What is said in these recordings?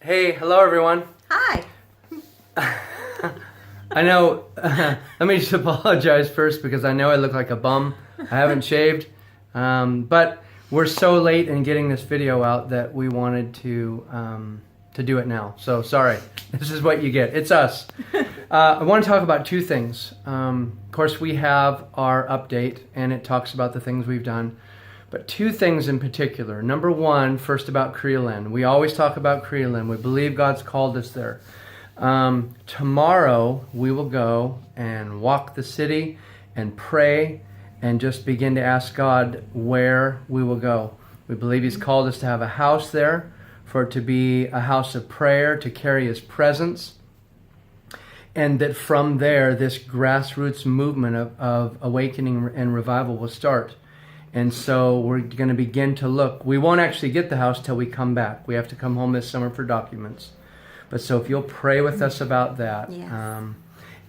Hey, hello everyone. Hi. I know, let me just apologize first because I know I look like a bum. I haven't shaved. But we're so late in getting this video out that we wanted to do it now. So sorry, this is what you get. It's us. I want to talk about two things. Of course, we have our update and it talks about the things we've done. But two things in particular. Number one, first about Criuleni. We always talk about Criuleni. We believe God's called us there. Tomorrow we will go and walk the city and pray and just begin to ask God where we will go. We believe He's called us to have a house there, for it to be a house of prayer, to carry His presence, and that from there this grassroots movement of awakening and revival will start. And so we're going to begin to look. We won't actually get the house till we come back. We have to come home this summer for documents. But so if you'll pray with us about that. Yes.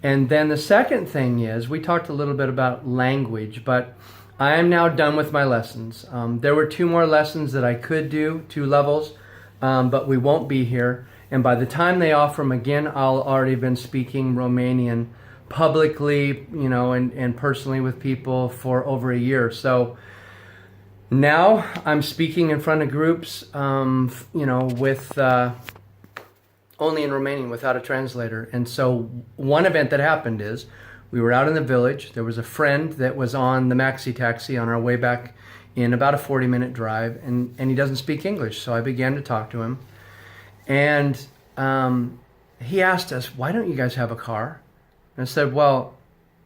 And then the second thing is, we talked a little bit about language, but I am now done with my lessons. There were two more lessons that I could do, 2 levels, but we won't be here. And by the time they offer them again, I'll already been speaking Romanian publicly, and personally with people for over a year. So now I'm speaking in front of groups, with only in Romanian without a translator. And so one event that happened is we were out in the village. There was a friend that was on the maxi taxi on our way back in about a 40-minute drive, and he doesn't speak English. So I began to talk to him. And he asked us, why don't you guys have a car? And I said, well,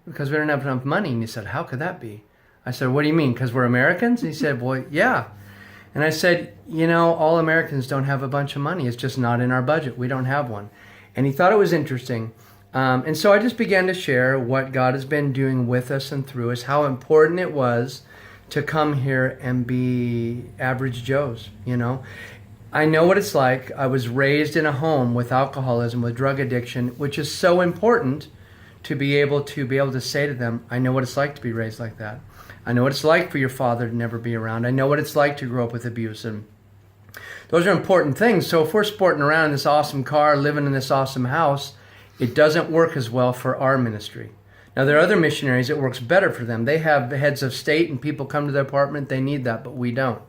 because we don't have enough money. And he said, how could that be? I said, what do you mean? Because we're Americans? And he said, well, yeah. And I said, all Americans don't have a bunch of money. It's just not in our budget. We don't have one. And he thought it was interesting. And so I just began to share what God has been doing with us and through us, how important it was to come here and be average Joes, I know what it's like. I was raised in a home with alcoholism, with drug addiction, which is so important to be able to say to them, I know what it's like to be raised like that. I know what it's like for your father to never be around. I know what it's like to grow up with abuse. And those are important things. So if we're sporting around in this awesome car, living in this awesome house, it doesn't work as well for our ministry. Now, there are other missionaries, it works better for them. They have the heads of state and people come to their apartment. They need that, but we don't.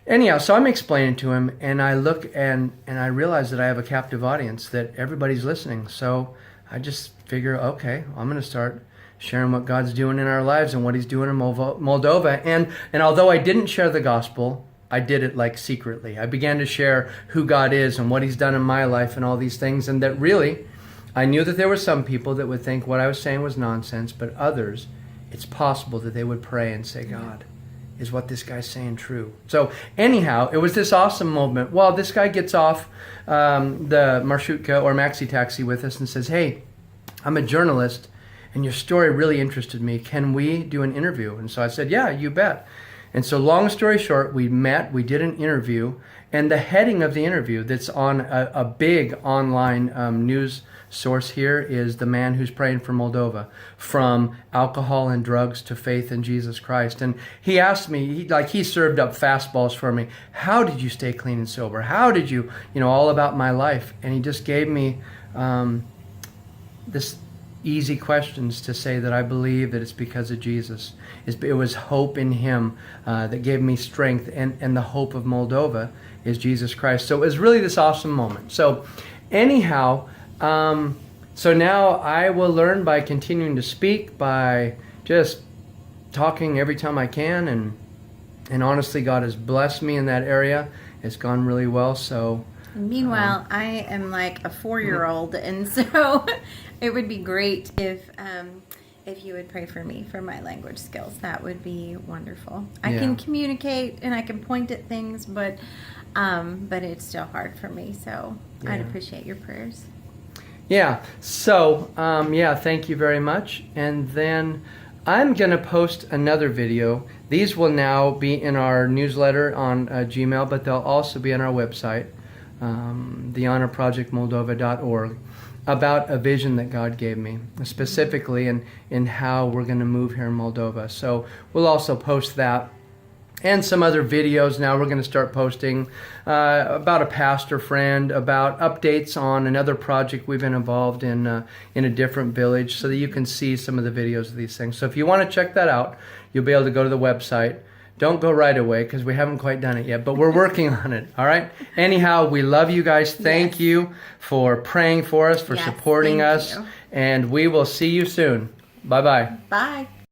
Anyhow, so I'm explaining to him, and I look and I realize that I have a captive audience, that everybody's listening. So I just figure, okay, I'm going to start sharing what God's doing in our lives and what He's doing in Moldova. And although I didn't share the gospel, I did it like secretly. I began to share who God is and what He's done in my life and all these things. And that really, I knew that there were some people that would think what I was saying was nonsense, but others, it's possible that they would pray and say, God, is what this guy's saying true? So anyhow, it was this awesome moment. Well, this guy gets off the marshutka or maxi taxi with us and says, hey, I'm a journalist, and your story really interested me. Can we do an interview? And so I said, yeah, you bet. And so long story short, we met, we did an interview, and the heading of the interview that's on a big online news source here is The Man Who's Praying for Moldova, from alcohol and drugs to faith in Jesus Christ. And he asked me, he served up fastballs for me. How did you stay clean and sober? How did you, all about my life? And he just gave me this easy questions to say that I believe that it's because of Jesus. It was hope in Him that gave me strength, and the hope of Moldova is Jesus Christ. So it was really this awesome moment. So anyhow, so now I will learn by continuing to speak, by just talking every time I can, and honestly, God has blessed me in that area. It's gone really well. So meanwhile, I am like a 4-year-old, and so it would be great if you would pray for me for my language skills. That would be wonderful. I can communicate and I can point at things, but it's still hard for me. So I'd appreciate your prayers. Yeah. So thank you very much. And then I'm going to post another video. These will now be in our newsletter on Gmail, but they'll also be on our website, thehonorprojectmoldova.org, about a vision that God gave me, specifically in how we're going to move here in Moldova. So we'll also post that and some other videos now we're going to start posting about a pastor friend, about updates on another project we've been involved in a different village, so that you can see some of the videos of these things. So if you want to check that out, you'll be able to go to the website. Don't go right away because we haven't quite done it yet, but we're working on it. All right. Anyhow, we love you guys. Thank you for praying for us, for supporting us, and we will see you soon. Bye-bye. Bye.